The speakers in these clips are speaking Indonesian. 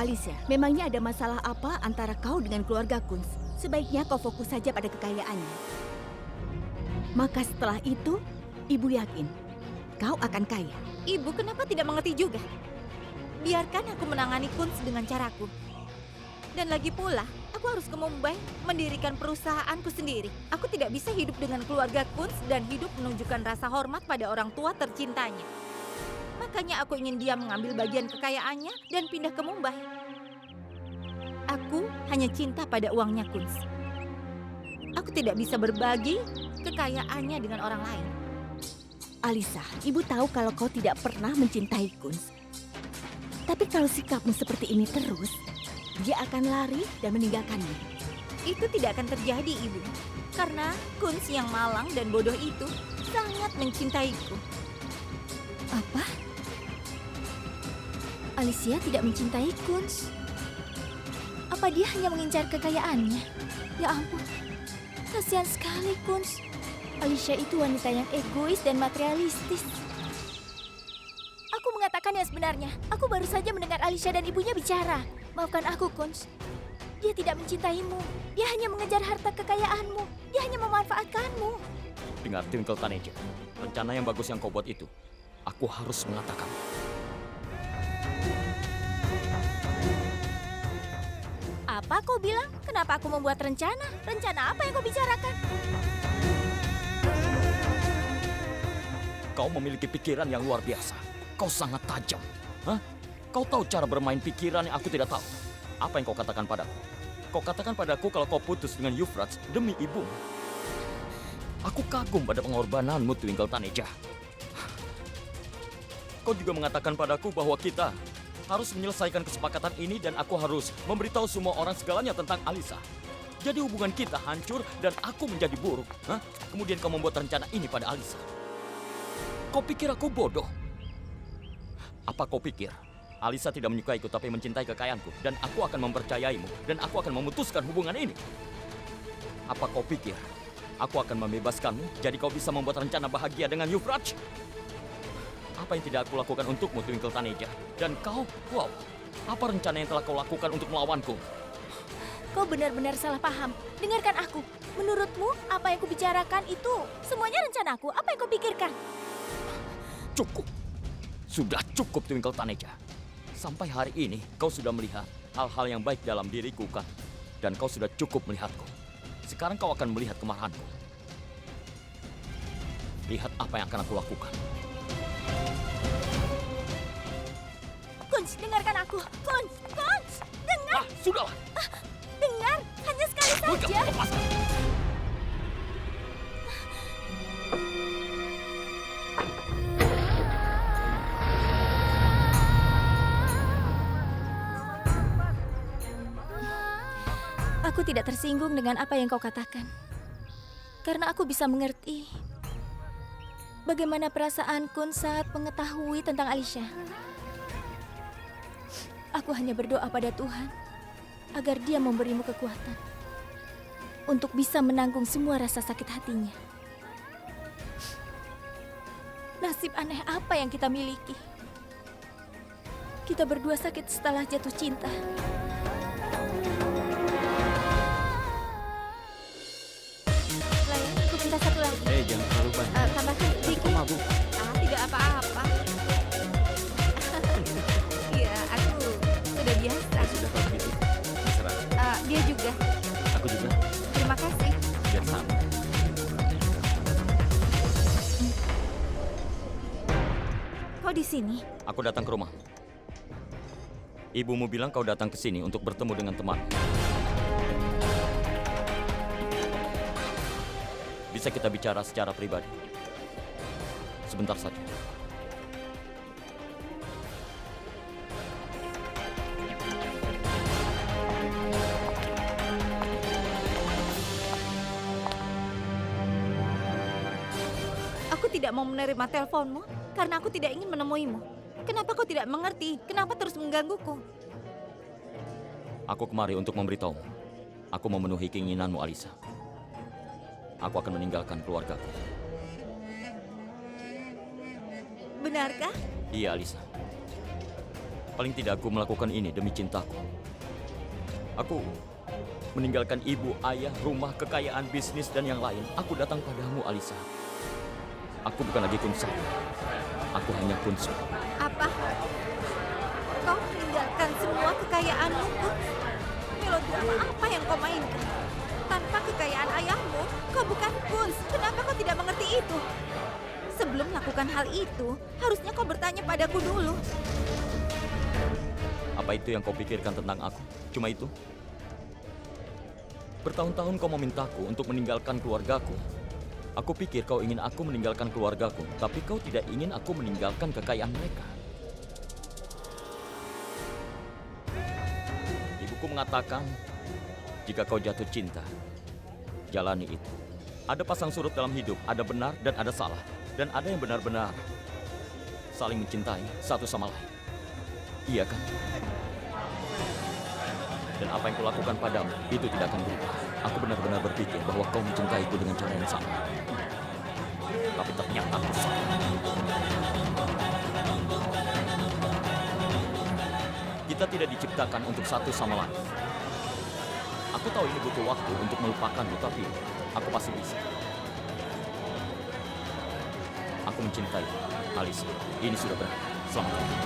Alicia, memangnya ada masalah apa antara kau dengan keluarga Kunz? Sebaiknya kau fokus saja pada kekayaannya. Maka setelah itu, Ibu yakin kau akan kaya. Ibu kenapa tidak mengerti juga? Biarkan aku menangani Kunz dengan caraku. Dan lagi pula, aku harus ke Mumbai mendirikan perusahaanku sendiri. Aku tidak bisa hidup dengan keluarga Kunz dan hidup menunjukkan rasa hormat pada orang tua tercintanya. Makanya aku ingin dia mengambil bagian kekayaannya dan pindah ke Mumbai. Aku hanya cinta pada uangnya Kunz. Aku tidak bisa berbagi kekayaannya dengan orang lain. Alisa, Ibu tahu kalau kau tidak pernah mencintai Kunz. Tapi kalau sikapmu seperti ini terus, dia akan lari dan meninggalkanmu. Itu tidak akan terjadi, Ibu. Karena Kunz yang malang dan bodoh itu sangat mencintaiku. Apa? Alicia tidak mencintai Kunz? Apa dia hanya mengincar kekayaannya? Ya ampun, kasihan sekali Kunz. Alicia itu wanita yang egois dan materialistis. Aku mengatakan yang sebenarnya. Aku baru saja mendengar Alicia dan ibunya bicara. Maafkan aku, Kunz. Dia tidak mencintaimu. Dia hanya mengejar harta kekayaanmu. Dia hanya memanfaatkanmu. Dengar, Twinkle Taneja. Rencana yang bagus yang kau buat itu, aku harus mengatakan. Apa kau bilang? Kenapa aku membuat rencana? Rencana apa yang kau bicarakan? Kau memiliki pikiran yang luar biasa. Kau sangat tajam. Hah? Kau tahu cara bermain pikiran yang aku tidak tahu. Apa yang kau katakan padaku? Kau katakan padaku kalau kau putus dengan Yuvraj demi ibu. Aku kagum pada pengorbananmu, Twinkle Taneja. Kau juga mengatakan padaku bahwa kita harus menyelesaikan kesepakatan ini dan aku harus memberitahu semua orang segalanya tentang Alisa. Jadi hubungan kita hancur dan aku menjadi buruk. Hah? Kemudian kau membuat rencana ini pada Alisa. Kau pikir aku bodoh? Apa kau pikir Alisa tidak menyukaiku tapi mencintai kekayaanku dan aku akan mempercayaimu dan aku akan memutuskan hubungan ini? Apa kau pikir aku akan membebaskanmu jadi kau bisa membuat rencana bahagia dengan Yuvraj? Apa yang tidak aku lakukan untukmu, Twinkle Taneja? Dan kau, wow, apa rencana yang telah kau lakukan untuk melawanku? Kau benar-benar salah paham. Dengarkan aku. Menurutmu, apa yang kubicarakan itu semuanya rencanaku. Apa yang kau pikirkan? Cukup. Sudah cukup, Twinkle Taneja. Sampai hari ini, kau sudah melihat hal-hal yang baik dalam diriku, kan? Dan kau sudah cukup melihatku. Sekarang kau akan melihat kemarahanku. Lihat apa yang akan aku lakukan. Kunz, dengarkan aku. Kunz, Kunz, dengar. Sudahlah. Dengar, hanya sekali Enggak, saja. lepaskan. Aku tidak tersinggung dengan apa yang kau katakan. Karena aku bisa mengerti bagaimana perasaan Kunz saat mengetahui tentang Alicia. Aku hanya berdoa pada Tuhan agar Dia memberimu kekuatan untuk bisa menanggung semua rasa sakit hatinya. Nasib aneh apa yang kita miliki? Kita berdua sakit setelah jatuh cinta. Layan, aku minta satu lagi. Jangan terlalu banyak. Tambahkan sedikit. Mabuk. Tidak apa-apa. Iya, aku sudah biasa. Sudah kalau begitu. Terserah. Dia juga. Aku juga. Terima kasih. Biar sama. Kau di sini? Aku datang ke rumah. Ibumu bilang kau datang ke sini untuk bertemu dengan teman. Bisa kita bicara secara pribadi? Sebentar saja. Aku tidak mau menerima teleponmu karena aku tidak ingin menemuimu. Kenapa kau tidak mengerti? Kenapa terus menggangguku? Aku kemari untuk memberitahumu. Aku memenuhi keinginanmu, Alisa. Aku akan meninggalkan keluargaku. Benarkah? Iya, Alisa. Paling tidak aku melakukan ini demi cintaku. Aku meninggalkan ibu, ayah, rumah, kekayaan, bisnis, dan yang lain. Aku datang padamu, Alisa. Aku bukan lagi Kunsa. Aku hanya Kunsu. Apa? Kau meninggalkan semua kekayaanmu, Kunz? Melodi apa yang kau mainkan? Tanpa kekayaan ayahmu, kau bukan Kunz. Kenapa kau tidak mengerti itu? Sebelum melakukan hal itu, harusnya kau bertanya padaku dulu. Apa itu yang kau pikirkan tentang aku? Cuma itu? Bertahun-tahun kau memintaku untuk meninggalkan keluargaku. Aku pikir kau ingin aku meninggalkan keluargaku, tapi kau tidak ingin aku meninggalkan kekayaan mereka. Ibuku mengatakan, jika kau jatuh cinta, jalani itu. Ada pasang surut dalam hidup, ada benar dan ada salah. Dan ada yang benar-benar saling mencintai satu sama lain. Iya kan? Dan apa yang kulakukan padamu, itu tidak akan berubah. Aku benar-benar berpikir bahwa kau mencintaiku dengan cara yang sama. Tapi ternyata aku salah. Kita tidak diciptakan untuk satu sama lain. Aku tahu ini butuh waktu untuk melupakanmu, tapi aku pasti bisa. Aku mencintai Alisa. Ini sudah berakhir. Selamat tinggal.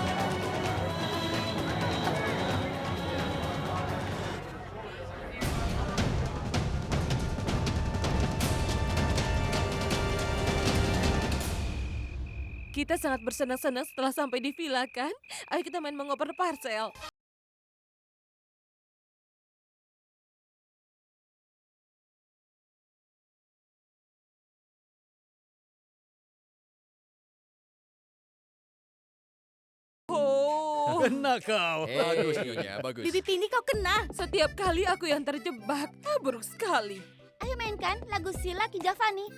Kita sangat bersenang-senang setelah sampai di villa, kan? Ayo kita main mengoper parcel. Oh, Kena kau. Bagus Nyonya, bagus. Bibi Pini kau kena. setiap kali aku yang terjebak. Buruk sekali. Ayo mainkan lagu Sila Ki Javani.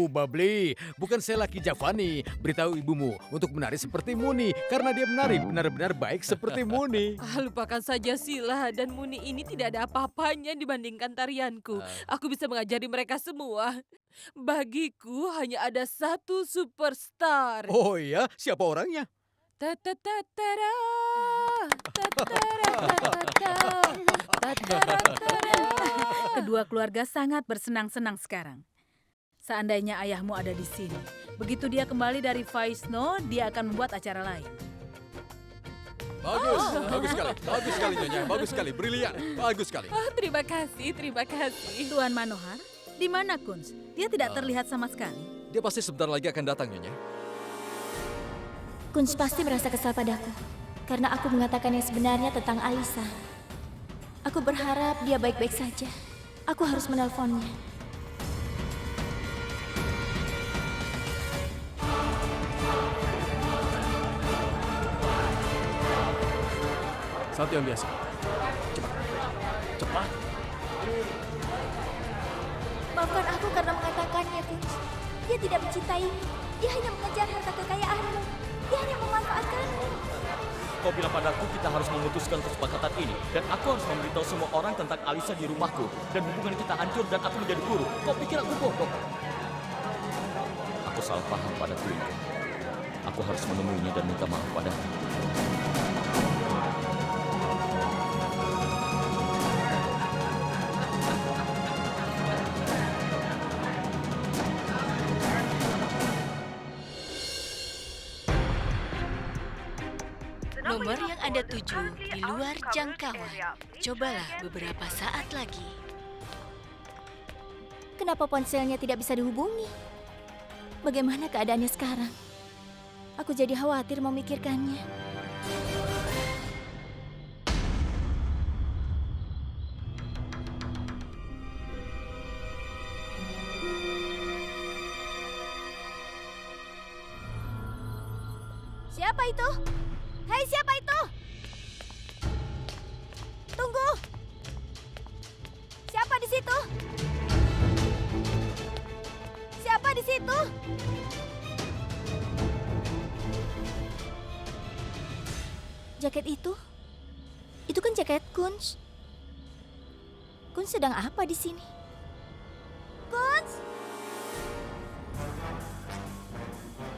Babli, bukan saya Laki Javani. Beritahu ibumu untuk menari seperti Muni, karena dia menari benar-benar baik seperti Muni. Lupakan saja Sila dan Muni ini tidak ada apa-apanya dibandingkan tarianku. Aku bisa mengajari mereka semua. Bagiku hanya ada satu superstar. Oh iya, siapa orangnya? Ta-ta-ta-ta-ra, ta-ta-ra-ta-ta-ta, ta-ta-ra-ta-ra. Kedua keluarga sangat bersenang-senang sekarang. Seandainya ayahmu ada di sini, begitu dia kembali dari Vaisno, dia akan membuat acara lain. Bagus sekali Nyonya, bagus sekali, brilian, bagus sekali. Terima kasih, terima kasih. Tuan Manohar, di mana Kunz? Dia tidak terlihat sama sekali. Dia pasti sebentar lagi akan datang Nyonya. Kunz pasti merasa kesal padaku karena aku mengatakan yang sebenarnya tentang Alisa. Aku berharap dia baik-baik saja. Aku harus menelponnya. Satu yang biasa. Cepat. Maafkan aku karena mengatakannya, Kunz. Dia tidak mencintaimu. Dia hanya mengejar harta kekayaanmu. Dia hanya memanfaatkanmu. Kau bilang padaku kita harus memutuskan kesepakatan ini. Dan aku harus memberitahu semua orang tentang Alisa di rumahku. Dan hubungan kita hancur dan aku menjadi buruk. Kau pikir aku bodoh? Aku salah paham pada Twinko. Aku harus menemuinya dan minta maaf padanya. Nomor yang Anda tuju di luar jangkauan. Cobalah beberapa saat lagi. Kenapa ponselnya tidak bisa dihubungi? Bagaimana keadaannya sekarang? Aku jadi khawatir memikirkannya. Siapa itu? Hei, siapa itu? Tunggu! Siapa di situ? Siapa di situ? Jaket itu? Itu kan jaket Kunz. Kunz sedang apa di sini? Kunz!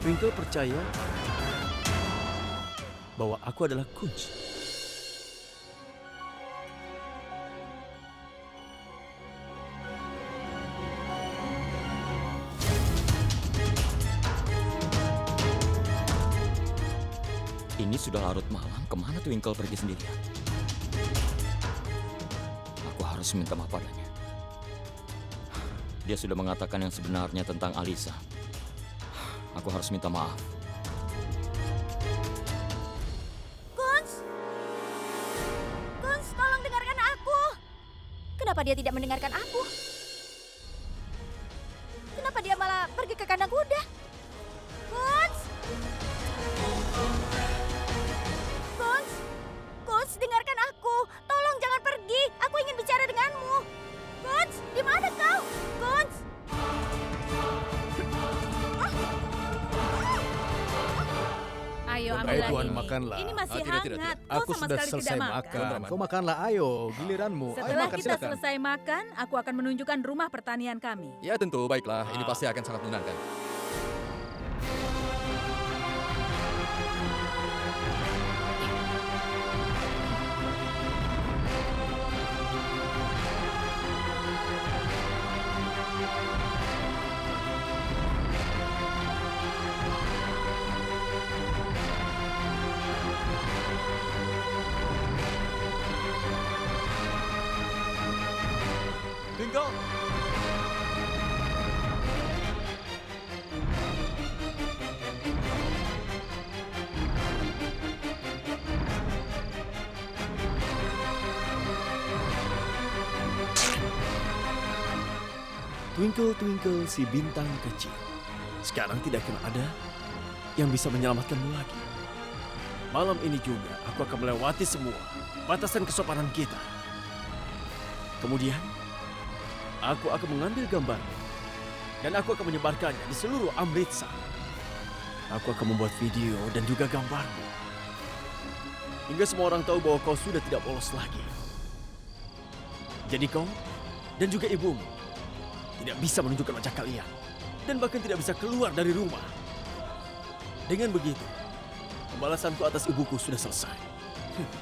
Twinkle percaya bahwa aku adalah Kunz. Ini sudah larut malam, kemana Twinkle pergi sendirian? Aku harus minta maaf padanya. Dia sudah mengatakan yang sebenarnya tentang Alisa. Aku harus minta maaf. Kunz, tolong dengarkan aku. Kenapa dia tidak mendengarkan aku? Kenapa dia malah pergi ke kandang kuda? Kunz, dengarkan aku. Tolong jangan pergi. Aku ingin bicara denganmu. Kunz, di mana kau? Kunz. Ayo Ayo ambillah Tuhan, ini. makanlah. Ini masih tidak, tidak, hangat. tidak. Kau Aku sama sudah sekali selesai tidak makan. Kau makanlah, ayo, giliranmu. Ayo Setelah makan, kita silakan. selesai makan, aku akan menunjukkan rumah pertanian kami. Ya tentu, baiklah. Ini pasti akan sangat menyenangkan. Twinkle! Twinkle, twinkle si bintang kecil. Sekarang tidak akan ada yang bisa menyelamatkanmu lagi. Malam ini juga aku akan melewati semua batasan kesopanan kita. Kemudian, aku akan mengambil gambarmu dan aku akan menyebarkannya di seluruh Amritsar. Aku akan membuat video dan juga gambarmu. Hingga semua orang tahu bahwa kau sudah tidak polos lagi. Jadi kau dan juga ibumu tidak bisa menunjukkan wajah kalian dan bahkan tidak bisa keluar dari rumah. Dengan begitu, pembalasanku atas ibuku sudah selesai.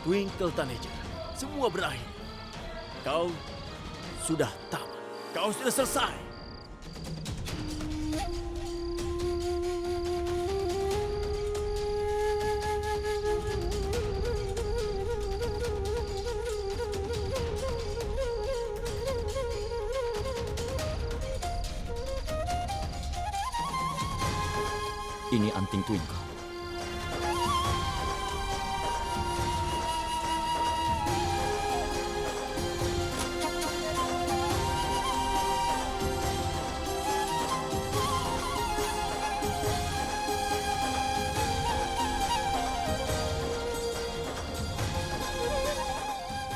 Twinkle Taneja, semua berakhir. Kau sudah tamat. Kau sudah selesai. Ini anting Twinkle.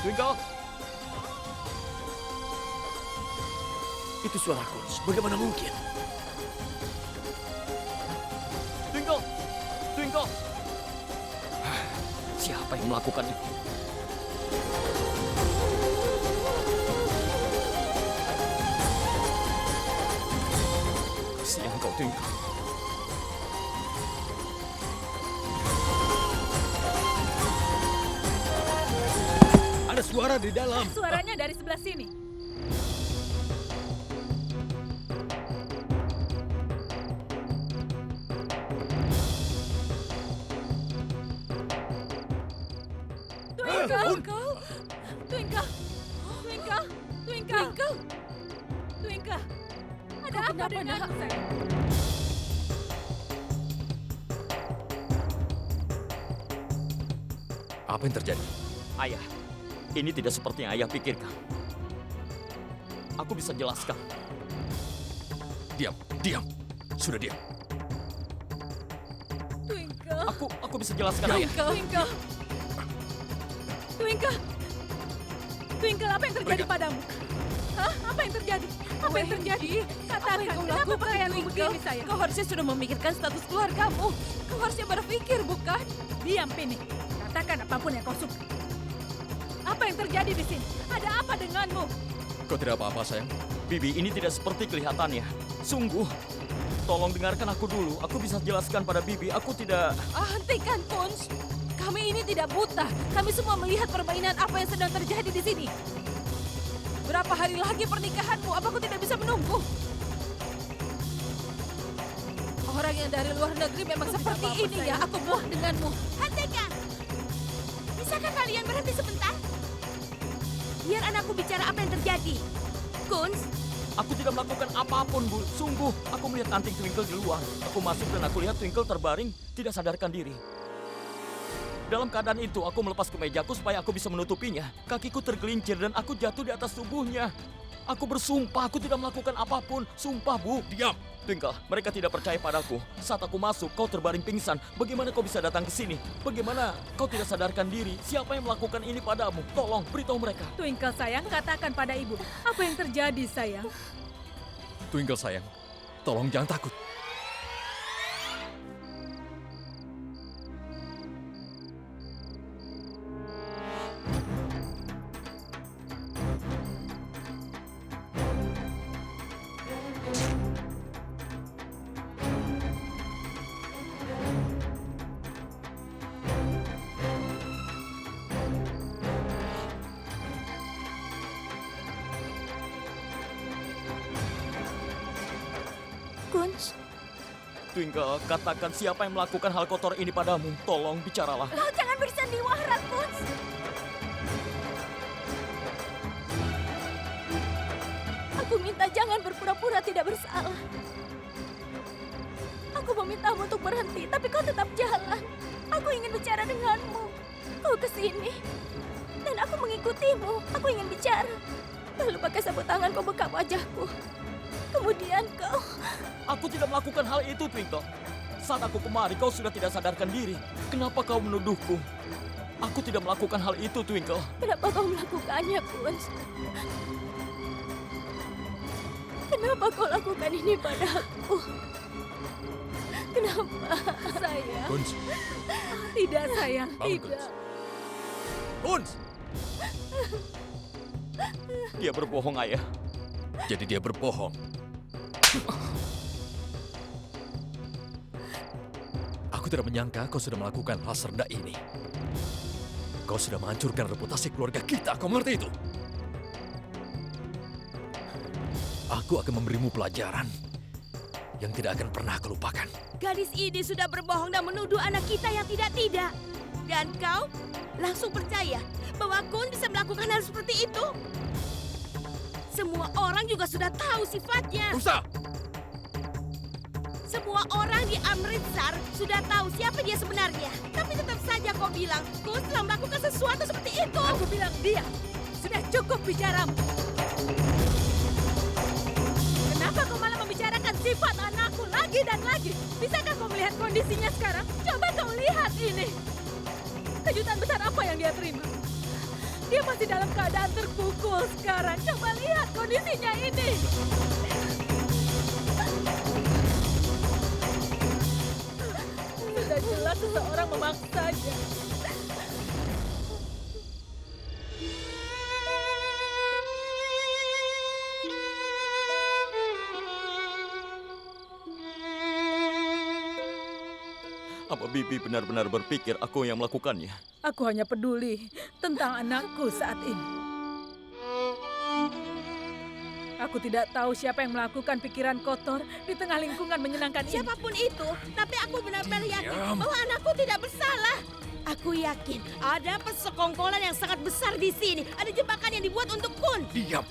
Twinkle! Itu suara Kunz. Bagaimana mungkin? Twinkle! Twinkle! Siapa yang melakukan itu? Kasihan kau, Twinkle. Ada suara di dalam. Suaranya dari sebelah sini. Twinkle! Ada apa denganmu, sayang? Apa yang terjadi? Ayah, ini tidak seperti yang ayah pikirkan. Aku bisa jelaskan. Diam, diam. Sudah diam. Twinkle! Aku bisa jelaskan, ayah. Twinkle, apa yang terjadi padamu? Hah? Apa yang terjadi? Apa yang terjadi? Katakan, kenapa pakaianmu begini, sayang? Kau harusnya sudah memikirkan status keluargamu. Kau harusnya berpikir, bukan? Diam, Pini. Katakan apapun yang kau suka. Apa yang terjadi di sini? Ada apa denganmu? Kau tidak apa-apa, sayang? Bibi, ini tidak seperti kelihatannya. Sungguh. Tolong dengarkan aku dulu. Aku bisa jelaskan pada Bibi. Aku tidak... Hentikan, Kunz. Kami ini tidak buta. Kami semua melihat permainan apa yang sedang terjadi di sini. Berapa hari lagi pernikahanmu? Apa aku tidak bisa menunggu? Orang yang dari luar negeri memang seperti ini ya. Aku muak denganmu. Hentikan! Bisakah kalian berhenti sebentar? Biar anakku bicara apa yang terjadi. Kunz, Aku tidak melakukan apapun, Bu. Sungguh, aku melihat anting Twinkle di luar. Aku masuk dan aku lihat Twinkle terbaring, tidak sadarkan diri. Dalam keadaan itu, aku melepas kemejaku supaya aku bisa menutupinya. Kakiku tergelincir dan aku jatuh di atas tubuhnya. Aku bersumpah, aku tidak melakukan apapun. Sumpah, Bu. Diam! Twinkle, mereka tidak percaya padaku. Saat aku masuk, kau terbaring pingsan. Bagaimana kau bisa datang ke sini? Bagaimana kau tidak sadarkan diri? Siapa yang melakukan ini padamu? Tolong, beritahu mereka. Twinkle sayang, katakan pada ibu. Apa yang terjadi sayang? Twinkle sayang, tolong jangan takut. Kunz, Twinkle, katakan siapa yang melakukan hal kotor ini padamu. Tolong, bicaralah. kau jangan bersandiwara, Kunz. Aku minta jangan berpura-pura tidak bersalah. Aku memintamu untuk berhenti, tapi kau tetap jalan. Aku ingin bicara denganmu. Kau kesini, dan aku mengikutimu. Aku ingin bicara. Lalu pakai sabut tangan kau bekap wajahku. Kemudian kau... Aku tidak melakukan hal itu, Twinkle. Saat aku kemari, kau sudah tidak sadarkan diri. Kenapa kau menuduhku? Aku tidak melakukan hal itu, Twinkle. Kenapa kau melakukannya, Kunz? Kenapa kau lakukan ini padaku? Kenapa, sayang? Kunz, Tidak sayang, bangun tidak. Kunz! Dia berbohong, Ayah. Jadi dia berbohong. Aku tidak menyangka kau sudah melakukan hal serendah ini. Kau sudah menghancurkan reputasi keluarga kita, kau mengerti itu? Aku akan memberimu pelajaran yang tidak akan pernah kau lupakan. gadis ini sudah berbohong dan menuduh anak kita yang tidak-tidak. Dan kau langsung percaya bahwa Kun bisa melakukan hal seperti itu? Semua orang juga sudah tahu sifatnya. Rusa! Semua orang di Amritsar sudah tahu siapa dia sebenarnya. Tapi tetap saja kau bilang Kun telah melakukan sesuatu seperti itu. Aku bilang diam. Sudah cukup bicaramu. Kenapa kau malah membicarakan sifat anakku lagi dan lagi? Bisakah kau melihat kondisinya sekarang? Coba kau lihat ini. Kejutan besar apa yang dia terima? Dia masih dalam keadaan terpukul sekarang. Coba lihat kondisinya ini. Sudah jelas seseorang memaksanya. Apa Bibi benar-benar berpikir aku yang melakukannya? Aku hanya peduli tentang anakku saat ini. Aku tidak tahu siapa yang melakukan pikiran kotor di tengah lingkungan menyenangkan ini. Siapapun itu, tapi aku benar-benar yakin bahwa anakku tidak bersalah. Aku yakin ada persekongkolan yang sangat besar di sini. Ada jebakan yang dibuat untuk Kun. Diam!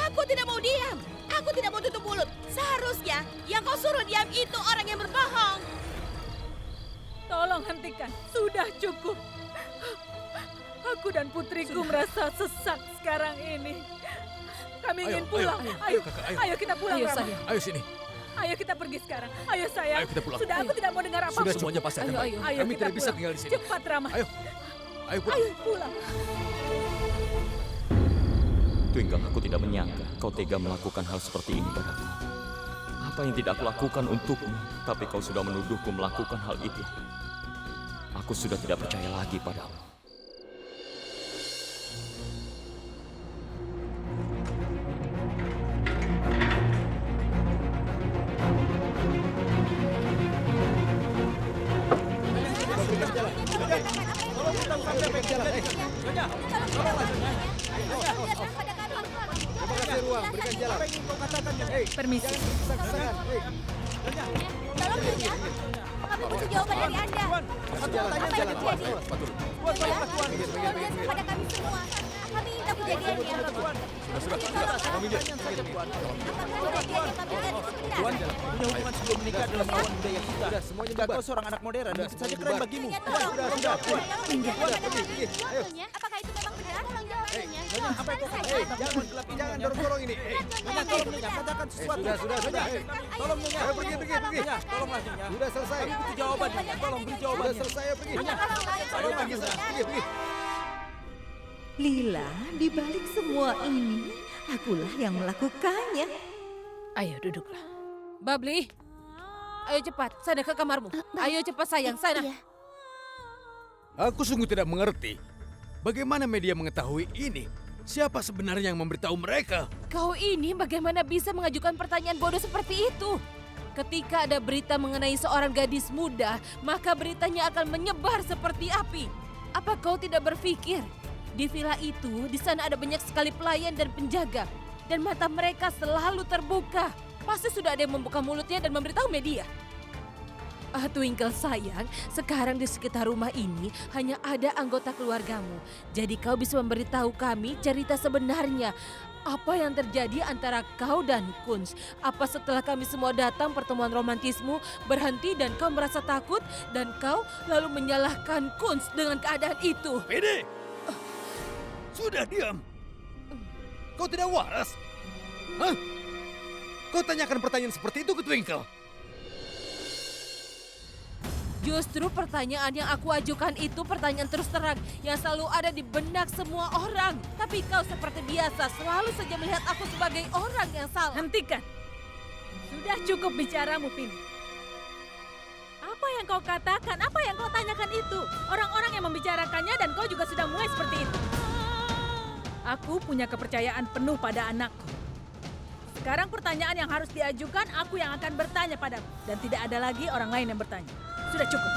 Aku tidak mau diam. Aku tidak mau tutup mulut. Seharusnya yang kau suruh diam itu orang yang berbohong. Tolong hentikan. Sudah cukup. Aku dan putriku merasa sesak sekarang ini. Kami ingin pulang. Ayo, kakak, ayo. ayo kita pulang, Ayo, Rama. sayang. Ayo sini. Ayo kita pergi sekarang. Ayo sayang. Ayo kita pulang. Sudah, aku tidak mau dengar apa-apa. Sudah semuanya pasti akan Ayo, baik. ayo. Ayo Kami kita tidak bisa pulang. tinggal di sini. Cepat, Rama. Ayo. Ayo pulang. Ayo pulang. Twinkle, aku tidak menyangka kau tega melakukan hal seperti ini padaku. Apa yang tidak aku lakukan untukmu, tapi kau sudah menuduhku melakukan hal itu. Aku sudah tidak percaya lagi padamu. jalan. Coba kasih ruang, berikan jalan. Permisi. Tolong Nyonya, kami butuh jawaban dari Anda. Apa yang terjadi? Nyonya, jawabnya kepada kami semua. Kami ingin tahu kejadiannya. Sudah. Kami lihat. Apakah kejadian yang kami lihat itu benar? Punya hubungan sebelum menikah adalah lawan budaya kita. Sudah, semuanya Jika bubar. kau seorang anak modern, tentu saja keren bagimu. Nyonya, tolong. Sudah. Pergi. Nyonya, apakah itu memang benar? Tolong jawab, Nyonya. Apa yang kau katakan? Jangan dorong-dorong ini. Nyonya, tolong Nyonya, katakan sesuatu. Sudah. Tolong Nyonya. Ayo pergi. Nyonya, tolonglah Nyonya. Sudah selesai. Kami butuh jawaban Nyonya. Tolong beri Sudah jawabannya. selesai, ayo pergi. Tolong Pergi sana. Pergi. Lila, di balik semua ini, akulah yang melakukannya. Ayo duduklah. Babli, ayo cepat, sana ke kamarmu. Ayo cepat sayang, sana. Iya. Aku sungguh tidak mengerti. Bagaimana media mengetahui ini? Siapa sebenarnya yang memberitahu mereka? Kau ini bagaimana bisa mengajukan pertanyaan bodoh seperti itu? Ketika ada berita mengenai seorang gadis muda, maka beritanya akan menyebar seperti api. Apa kau tidak berpikir? Di villa itu, di sana ada banyak sekali pelayan dan penjaga. Dan mata mereka selalu terbuka. Pasti sudah ada yang membuka mulutnya dan memberitahu media. Twinkle sayang, sekarang di sekitar rumah ini hanya ada anggota keluargamu. Jadi kau bisa memberitahu kami cerita sebenarnya. Apa yang terjadi antara kau dan Kunz? Apa setelah kami semua datang pertemuan romantismu berhenti dan kau merasa takut dan kau lalu menyalahkan Kunz dengan keadaan itu? Pede! Sudah diam. Kau tidak waras. Hah? Kau tanyakan pertanyaan seperti itu ke Twinkle. Justru pertanyaan yang aku ajukan itu pertanyaan terus terang yang selalu ada di benak semua orang. Tapi kau seperti biasa selalu saja melihat aku sebagai orang yang salah. Hentikan. Sudah cukup bicaramu, Pini. Apa yang kau katakan, apa yang kau tanyakan itu? Orang-orang yang membicarakannya dan kau juga sudah mulai seperti itu. Aku punya kepercayaan penuh pada anakku. Sekarang pertanyaan yang harus diajukan, aku yang akan bertanya padamu. Dan tidak ada lagi orang lain yang bertanya. Sudah cukup.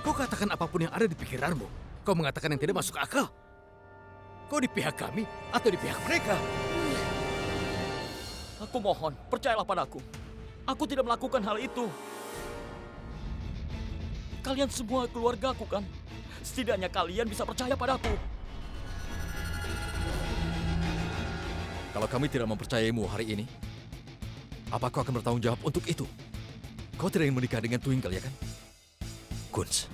Kau katakan apapun yang ada di pikiranmu. Kau mengatakan yang tidak masuk akal. Kau di pihak kami atau di pihak mereka? Aku mohon, percayalah padaku. Aku tidak melakukan hal itu. Kalian semua keluargaku kan? Setidaknya kalian bisa percaya padaku. Kalau kami tidak mempercayaimu hari ini, apa kau akan bertanggung jawab untuk itu? Kau tidak ingin menikah dengan Twinkle, ya kan? Kunz,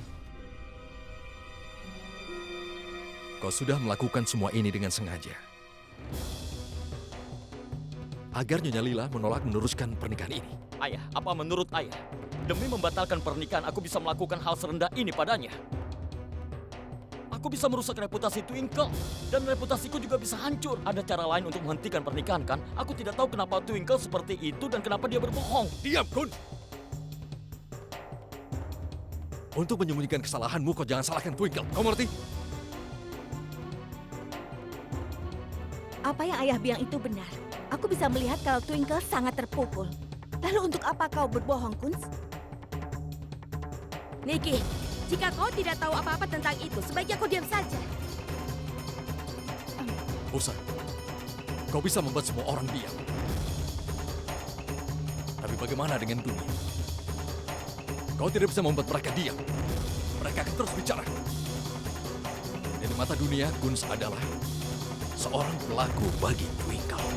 kau sudah melakukan semua ini dengan sengaja. Agar Nyonya Lila menolak meneruskan pernikahan ini. Ayah, apa menurut ayah? Demi membatalkan pernikahan, aku bisa melakukan hal serendah ini padanya. Aku bisa merusak reputasi Twinkle. Dan reputasiku juga bisa hancur. Ada cara lain untuk menghentikan pernikahan, kan? Aku tidak tahu kenapa Twinkle seperti itu dan kenapa dia berbohong. Diam, Kunz! Untuk menyembunyikan kesalahanmu, kau jangan salahkan Twinkle. Kau mengerti? Apa yang ayah bilang itu benar. Aku bisa melihat kalau Twinkle sangat terpukul. Lalu untuk apa kau berbohong, Kunz? Niki, jika kau tidak tahu apa-apa tentang itu, sebaiknya kau diam saja. Bosan. Kau bisa membuat semua orang diam. Tapi bagaimana dengan dunia? Kau tidak bisa membuat mereka diam. Mereka akan terus bicara. Dan di mata dunia, Kunz adalah seorang pelaku bagi Twinkle.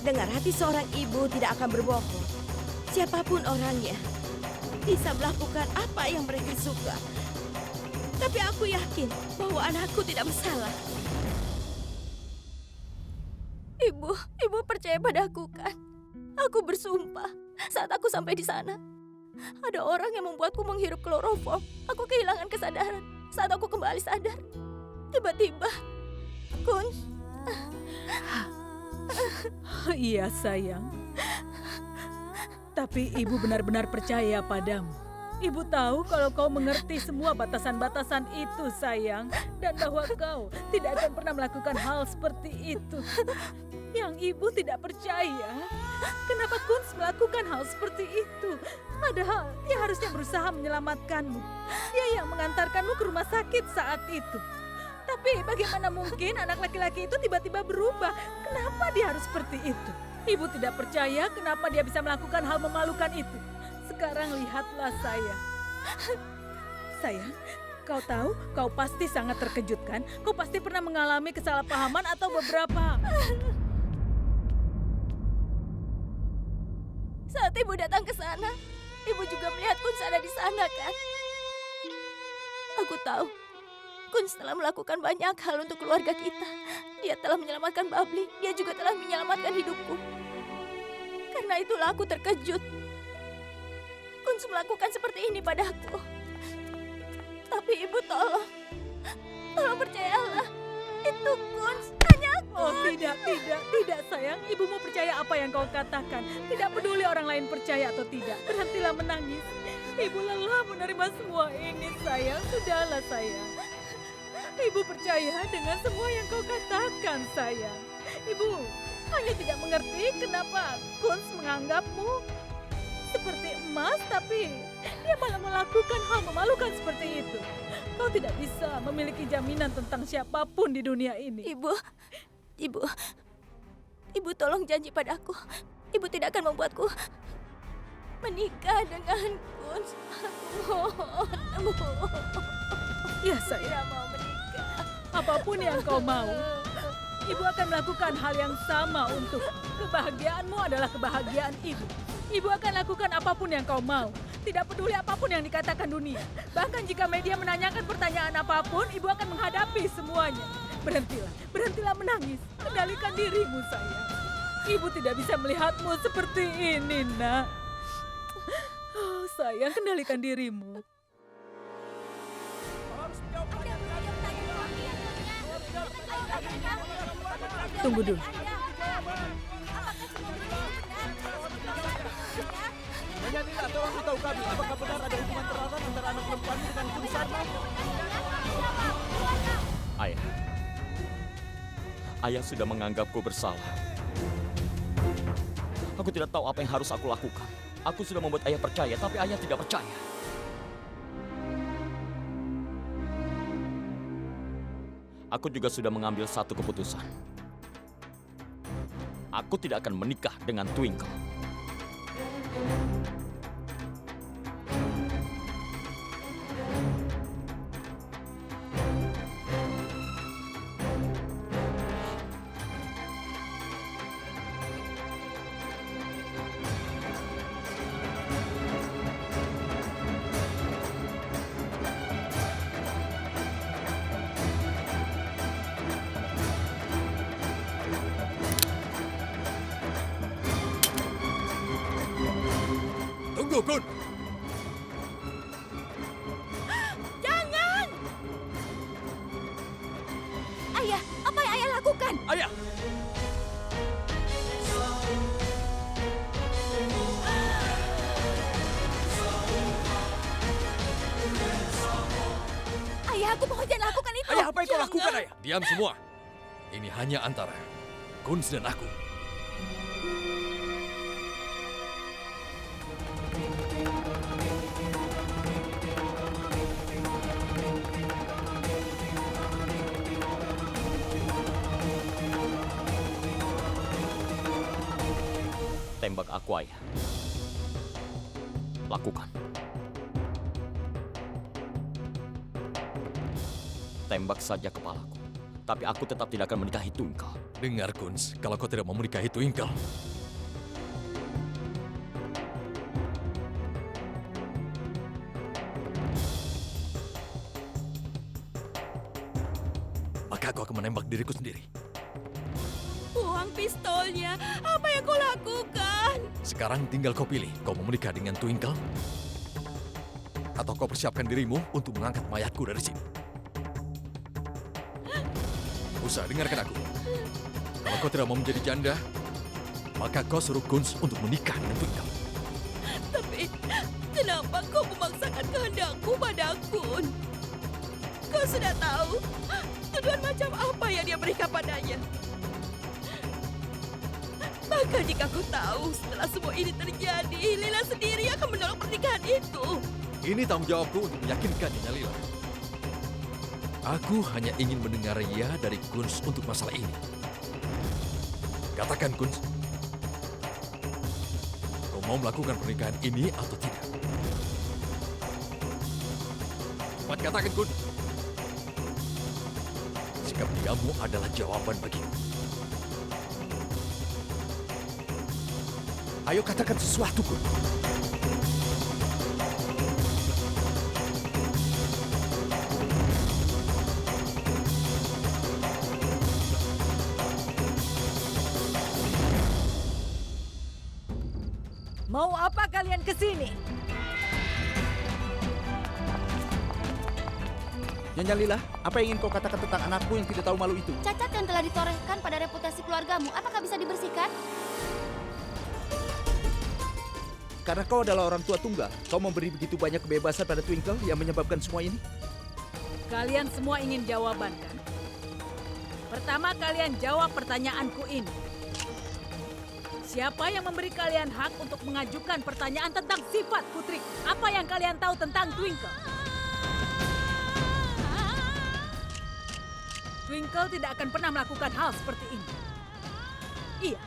Dengar, hati seorang ibu tidak akan berbohong. Siapapun orangnya bisa melakukan apa yang mereka suka. Tapi aku yakin bahwa anakku tidak bersalah. Ibu percaya padaku kan? Aku bersumpah saat aku sampai di sana. Ada orang yang membuatku menghirup kloroform. Aku kehilangan kesadaran. Saat aku kembali sadar, tiba-tiba Kunz. Iya sayang. Tapi ibu benar-benar percaya padamu. Ibu tahu kalau kau mengerti semua batasan-batasan itu sayang. Dan bahwa kau tidak akan pernah melakukan hal seperti itu. Yang ibu tidak percaya. Kenapa Kunz melakukan hal seperti itu? Padahal dia harusnya berusaha menyelamatkanmu. Dia yang mengantarkanmu ke rumah sakit saat itu. Tapi bagaimana mungkin anak laki-laki itu tiba-tiba berubah? Kenapa dia harus seperti itu? Ibu tidak percaya kenapa dia bisa melakukan hal memalukan itu. Sekarang lihatlah saya. Sayang, kau tahu, kau pasti sangat terkejut kan? Kau pasti pernah mengalami kesalahpahaman atau beberapa. Saat ibu datang ke sana, ibu juga melihat Kunz ada di sana kan? Aku tahu, Kunz telah melakukan banyak hal untuk keluarga kita. Dia telah menyelamatkan Bubbly, dia juga telah menyelamatkan hidupku. Karena itulah aku terkejut. Kunz melakukan seperti ini padaku. Tapi ibu tolong percayalah. Itu Kunz, hanya Kunz. Oh tidak sayang. Ibumu percaya apa yang kau katakan. Tidak peduli orang lain percaya atau tidak. Berhentilah menangis. Ibu lelah menerima semua ini sayang. Sudahlah sayang. Ibu percaya dengan semua yang kau katakan sayang. Ibu hanya tidak mengerti kenapa Kunz menganggapmu seperti emas, tapi dia malah melakukan hal memalukan seperti itu. Kau tidak bisa memiliki jaminan tentang siapapun di dunia ini. Ibu tolong janji padaku. Ibu tidak akan membuatku menikah dengan Kunz. Aku mohon. Ya saya mau menikah. Apapun yang kau mau, ibu akan melakukan hal yang sama untuk kebahagiaanmu adalah kebahagiaan ibu. Ibu akan lakukan apapun yang kau mau. Tidak peduli apapun yang dikatakan dunia. Bahkan jika media menanyakan pertanyaan apapun, ibu akan menghadapi semuanya. Berhentilah menangis. Kendalikan dirimu sayang. Ibu tidak bisa melihatmu seperti ini nak. Oh, sayang, kendalikan dirimu. Tunggu dulu. Nyonya Nila, tolong beritahu kami, apakah benar ada hubungan erat antara anak perempuan dengan Kunz Sarma? Ayah sudah menganggapku bersalah. Aku tidak tahu apa yang harus aku lakukan. Aku sudah membuat ayah percaya, tapi ayah tidak percaya. Aku juga sudah mengambil satu keputusan. Aku tidak akan menikah dengan Twinkle. Tunggu, Kun! Jangan! Ayah, apa yang ayah lakukan? Ayah! Ayah, aku mohon jangan lakukan itu. Ayah, apa yang kau lakukan, ayah? Diam semua. Ini hanya antara Kunz dan aku. Tembak aku, ayah. Lakukan. Tembak saja kepalaku. Tapi aku tetap tidak akan menikahi Twinkle. Dengar, Kunz, kalau kau tidak mau menikahi Twinkle, maka aku akan menembak diriku sendiri. Buang pistolnya. Apa yang kau lakukan? Sekarang tinggal kau pilih, kau mau menikah dengan Twinkle, atau kau persiapkan dirimu untuk mengangkat mayatku dari sini. Usa, dengarkan aku. Kalau kau tidak mau menjadi janda, maka kau suruh Kunz untuk menikah dengan Twinkle. Tapi kenapa kau memaksakan kehendakku padaku? Kau sudah tahu tuduhan macam apa yang dia berikan padanya. Maka jika kau tahu setelah semua ini terjadi, Lila sendiri akan menolak pernikahan itu. Ini tanggung jawabku untuk meyakinkan Nyonya Lila. Aku hanya ingin mendengar ya dari Kunz untuk masalah ini. Katakan Kunz, kau mau melakukan pernikahan ini atau tidak? Cepat katakan Kunz. Sikap diammu adalah jawaban bagiku. Ayo katakan sesuatu, Kun. Mau apa kalian ke sini? Nyonya Lila, apa yang ingin kau katakan tentang anakku yang tidak tahu malu itu? Cacat yang telah ditorehkan pada reputasi keluargamu, apakah bisa dibersihkan? Karena kau adalah orang tua tunggal, kau memberi begitu banyak kebebasan pada Twinkle yang menyebabkan semua ini. Kalian semua ingin jawaban kan? Pertama kalian jawab pertanyaanku ini. Siapa yang memberi kalian hak untuk mengajukan pertanyaan tentang sifat putri? Apa yang kalian tahu tentang Twinkle? Twinkle tidak akan pernah melakukan hal seperti ini. Iya,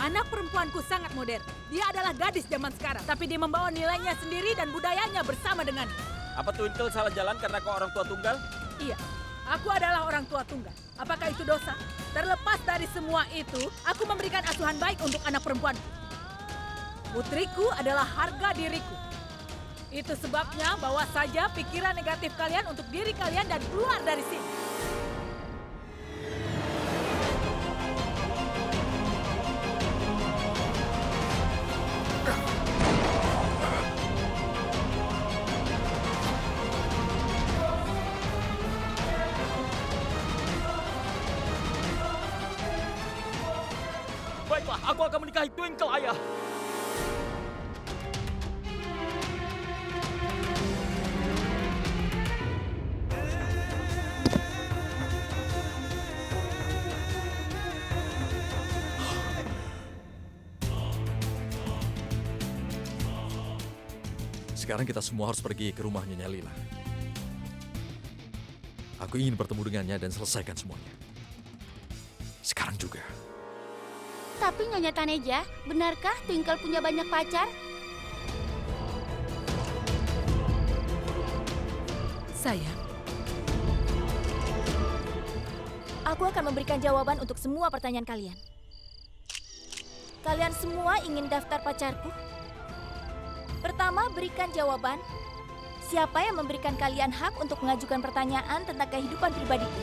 anak perempuanku sangat modern. Dia adalah gadis zaman sekarang, tapi dia membawa nilainya sendiri dan budayanya bersama dengan. Apa Twinkle salah jalan karena kau orang tua tunggal? Iya, aku adalah orang tua tunggal. Apakah itu dosa? Terlepas dari semua itu, aku memberikan asuhan baik untuk anak perempuanku. Putriku adalah harga diriku. Itu sebabnya bawa saja pikiran negatif kalian untuk diri kalian dan keluar dari sini. Baiklah, aku akan menikahi Twinkle, Ayah. Sekarang kita semua harus pergi ke rumah Nyonya Lila. Aku ingin bertemu dengannya dan selesaikan semuanya. Sekarang juga. Tapi Nyonya Taneja, benarkah Twinkle punya banyak pacar? Sayang, Aku akan memberikan jawaban untuk semua pertanyaan kalian. Kalian semua ingin daftar pacarku? Pertama, berikan jawaban. Siapa yang memberikan kalian hak untuk mengajukan pertanyaan tentang kehidupan pribadiku?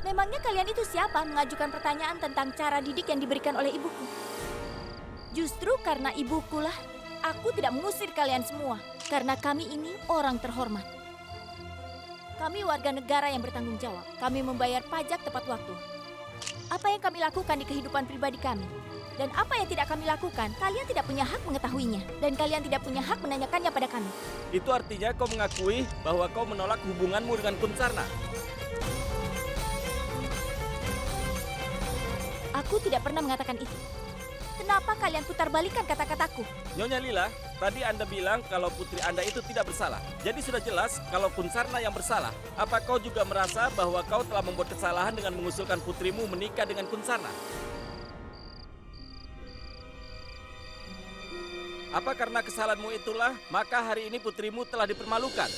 Memangnya kalian itu siapa mengajukan pertanyaan tentang cara didik yang diberikan oleh ibuku? Justru karena ibukulah, aku tidak mengusir kalian semua. Karena kami ini orang terhormat. Kami warga negara yang bertanggung jawab. Kami membayar pajak tepat waktu. Apa yang kami lakukan di kehidupan pribadi kami? Dan apa yang tidak kami lakukan, kalian tidak punya hak mengetahuinya. Dan kalian tidak punya hak menanyakannya pada kami. Itu artinya kau mengakui bahwa kau menolak hubunganmu dengan Kunsarna. Aku tidak pernah mengatakan itu. Kenapa kalian putar balikan kata-kataku? Nyonya Lila, tadi Anda bilang kalau putri Anda itu tidak bersalah. Jadi sudah jelas kalau Kunsarna yang bersalah. Apa kau juga merasa bahwa kau telah membuat kesalahan dengan mengusulkan putrimu menikah dengan Kunsarna? Apa karena kesalahanmu itulah, maka hari ini putrimu telah dipermalukan?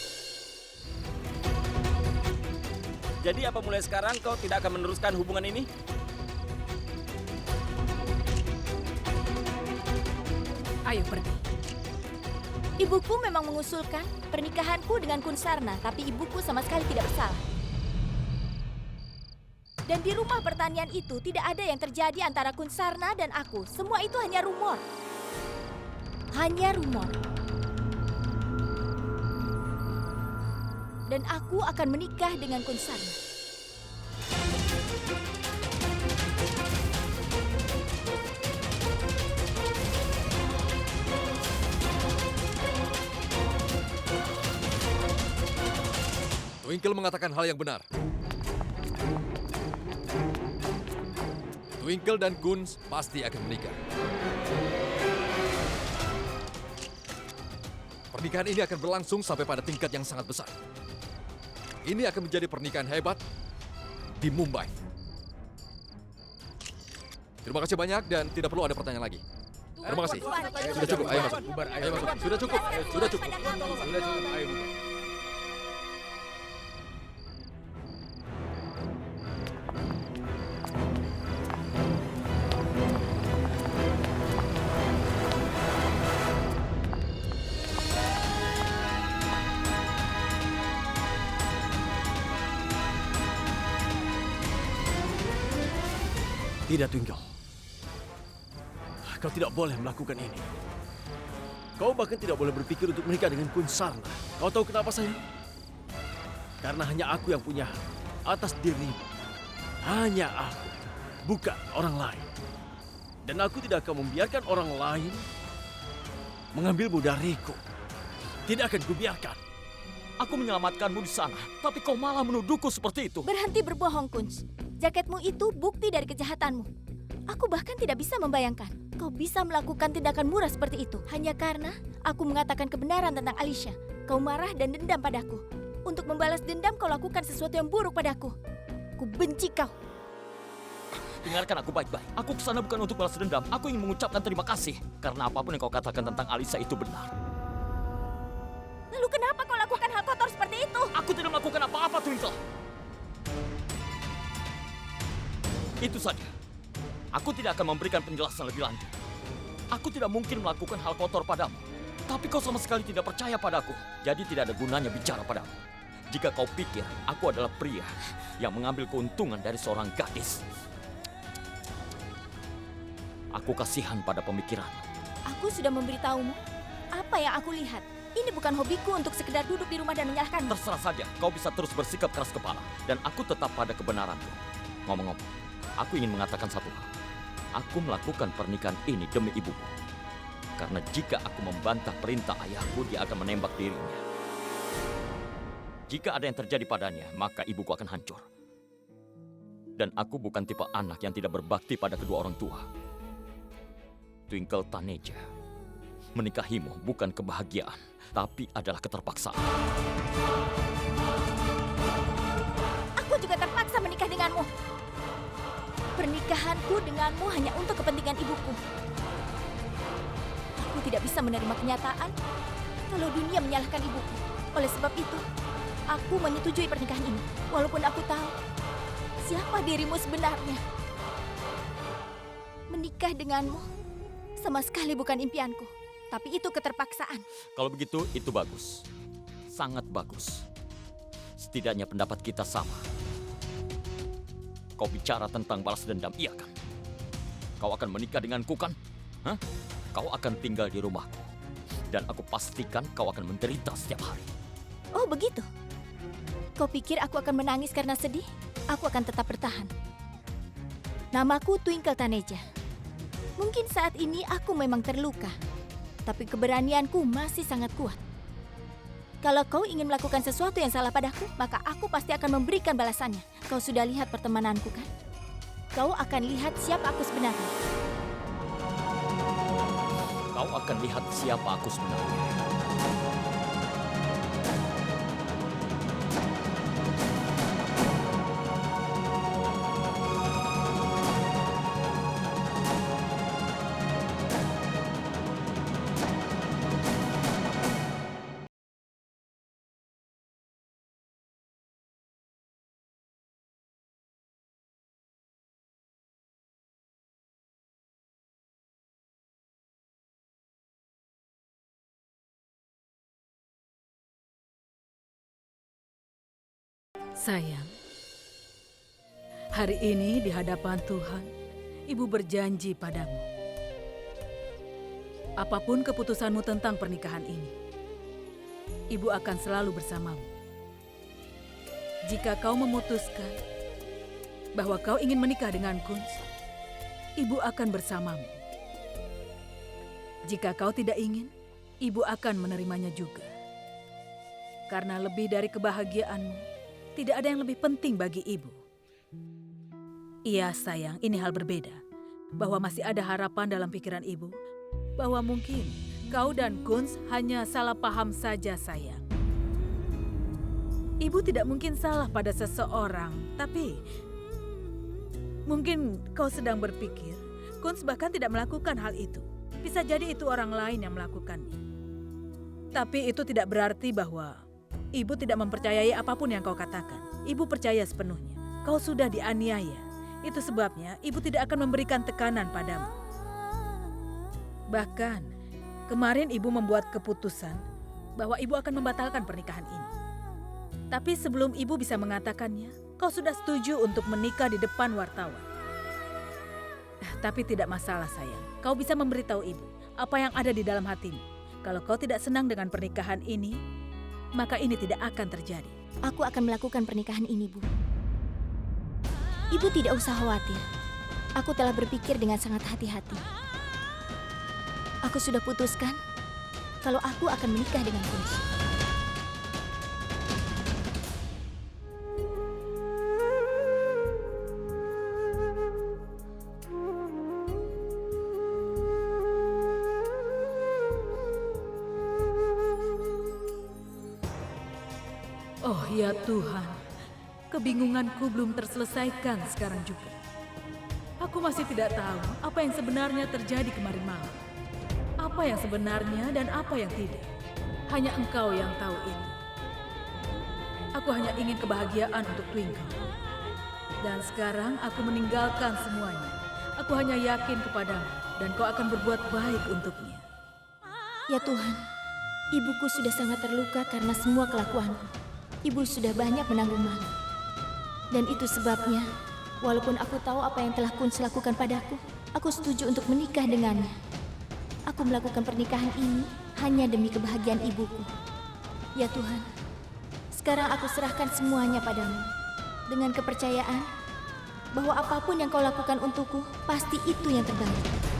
Jadi apa mulai sekarang kau tidak akan meneruskan hubungan ini? Ayo pergi. Ibuku memang mengusulkan pernikahanku dengan Kunsarna, tapi ibuku sama sekali tidak bersalah. Dan di rumah pertanian itu tidak ada yang terjadi antara Kunsarna dan aku. Semua itu hanya rumor. Hanya rumor. Dan aku akan menikah dengan Kunsarna. Twinkle mengatakan hal yang benar. Twinkle dan Kunz pasti akan menikah. Pernikahan ini akan berlangsung sampai pada tingkat yang sangat besar. Ini akan menjadi pernikahan hebat di Mumbai. Terima kasih banyak dan tidak perlu ada pertanyaan lagi. Terima kasih. Sudah cukup, ayo masuk. Ayo masuk. Sudah cukup. Sudah cukup. Sudah cukup, ayo bubar. Tidak, Twinkle. Kau tidak boleh melakukan ini. Kau bahkan tidak boleh berpikir untuk menikah dengan Kunsarna. Kau tahu kenapa, sayang? Karena hanya aku yang punya hak atas dirimu. Hanya aku, bukan orang lain. Dan aku tidak akan membiarkan orang lain mengambilmu dariku. Tidak akan kubiarkan. Aku menyelamatkanmu di sana, tapi kau malah menuduhku seperti itu. Berhenti berbohong, Kunz. Jaketmu itu bukti dari kejahatanmu. Aku bahkan tidak bisa membayangkan kau bisa melakukan tindakan murah seperti itu hanya karena aku mengatakan kebenaran tentang Alicia. Kau marah dan dendam padaku. Untuk membalas dendam kau lakukan sesuatu yang buruk padaku. Ku benci kau. Dengarkan aku baik-baik. Aku kesana bukan untuk balas dendam. Aku ingin mengucapkan terima kasih. Karena apapun yang kau katakan tentang Alisa itu benar. Lalu kenapa kau lakukan hal kotor seperti itu? Aku tidak melakukan apa-apa, Twinkle. Itu saja. Aku tidak akan memberikan penjelasan lebih lanjut. Aku tidak mungkin melakukan hal kotor padamu. Tapi kau sama sekali tidak percaya padaku. Jadi tidak ada gunanya bicara padamu. Jika kau pikir aku adalah pria yang mengambil keuntungan dari seorang gadis. Aku kasihan pada pemikiranmu. Aku sudah memberitahumu apa yang aku lihat. Ini bukan hobiku untuk sekedar duduk di rumah dan menyalahkanmu. Terserah saja, kau bisa terus bersikap keras kepala. Dan aku tetap pada kebenaranku. Ngomong-ngomong, aku ingin mengatakan satu hal. Aku melakukan pernikahan ini demi ibuku. Karena jika aku membantah perintah ayahku, dia akan menembak dirinya. Jika ada yang terjadi padanya, maka ibuku akan hancur. Dan aku bukan tipe anak yang tidak berbakti pada kedua orang tua. Twinkle Taneja, menikahimu bukan kebahagiaan, tapi adalah keterpaksaan. Aku juga terpaksa menikah denganmu. Pernikahanku denganmu hanya untuk kepentingan ibuku. Aku tidak bisa menerima kenyataan kalau dunia menyalahkan ibuku. Oleh sebab itu, aku menyetujui pernikahan ini. Walaupun aku tahu siapa dirimu sebenarnya. Menikah denganmu sama sekali bukan impianku. Tapi itu keterpaksaan. Kalau begitu, itu bagus. Sangat bagus. Setidaknya pendapat kita sama. Kau bicara tentang balas dendam, iya kan? Kau akan menikah denganku kan? Hah? Kau akan tinggal di rumahku. Dan aku pastikan kau akan menderita setiap hari. Oh begitu? Kau pikir aku akan menangis karena sedih? Aku akan tetap bertahan. Namaku Twinkle Taneja. Mungkin saat ini aku memang terluka. Tapi keberanianku masih sangat kuat. Kalau kau ingin melakukan sesuatu yang salah padaku, maka aku pasti akan memberikan balasannya. Kau sudah lihat pertemananku kan? Kau akan lihat siapa aku sebenarnya. Kau akan lihat siapa aku sebenarnya. Sayang, hari ini di hadapan Tuhan, Ibu berjanji padamu. Apapun keputusanmu tentang pernikahan ini, Ibu akan selalu bersamamu. Jika kau memutuskan bahwa kau ingin menikah dengan Kunz, Ibu akan bersamamu. Jika kau tidak ingin, Ibu akan menerimanya juga. Karena lebih dari kebahagiaanmu, tidak ada yang lebih penting bagi Ibu. Iya sayang, ini hal berbeda. Bahwa masih ada harapan dalam pikiran ibu. Bahwa mungkin kau dan Kunz hanya salah paham saja sayang. Ibu tidak mungkin salah pada seseorang, tapi mungkin kau sedang berpikir Kunz bahkan tidak melakukan hal itu. Bisa jadi itu orang lain yang melakukannya. Tapi itu tidak berarti bahwa ibu tidak mempercayai apapun yang kau katakan. Ibu percaya sepenuhnya. Kau sudah dianiaya. Itu sebabnya ibu tidak akan memberikan tekanan padamu. Bahkan, kemarin ibu membuat keputusan bahwa ibu akan membatalkan pernikahan ini. Tapi sebelum ibu bisa mengatakannya, kau sudah setuju untuk menikah di depan wartawan. Tapi tidak masalah sayang, kau bisa memberitahu ibu apa yang ada di dalam hatimu. Kalau kau tidak senang dengan pernikahan ini, maka ini tidak akan terjadi. Aku akan melakukan pernikahan ini, Bu. Ibu tidak usah khawatir. Aku telah berpikir dengan sangat hati-hati. Aku sudah putuskan kalau aku akan menikah dengan Kunz. Oh ya Tuhan, kebingunganku belum terselesaikan sekarang juga. Aku masih tidak tahu apa yang sebenarnya terjadi kemarin malam. Apa yang sebenarnya dan apa yang tidak. Hanya Engkau yang tahu ini. Aku hanya ingin kebahagiaan untuk Twinkle. Dan sekarang aku meninggalkan semuanya. Aku hanya yakin kepadamu dan kau akan berbuat baik untuknya. Ya Tuhan, ibuku sudah sangat terluka karena semua kelakuanku. Ibu sudah banyak menanggung malu. Dan itu sebabnya, walaupun aku tahu apa yang telah Kunz lakukan padaku, aku setuju untuk menikah dengannya. Aku melakukan pernikahan ini hanya demi kebahagiaan ibuku. Ya Tuhan, sekarang aku serahkan semuanya padamu. Dengan kepercayaan bahwa apapun yang kau lakukan untukku, pasti itu yang terbaik.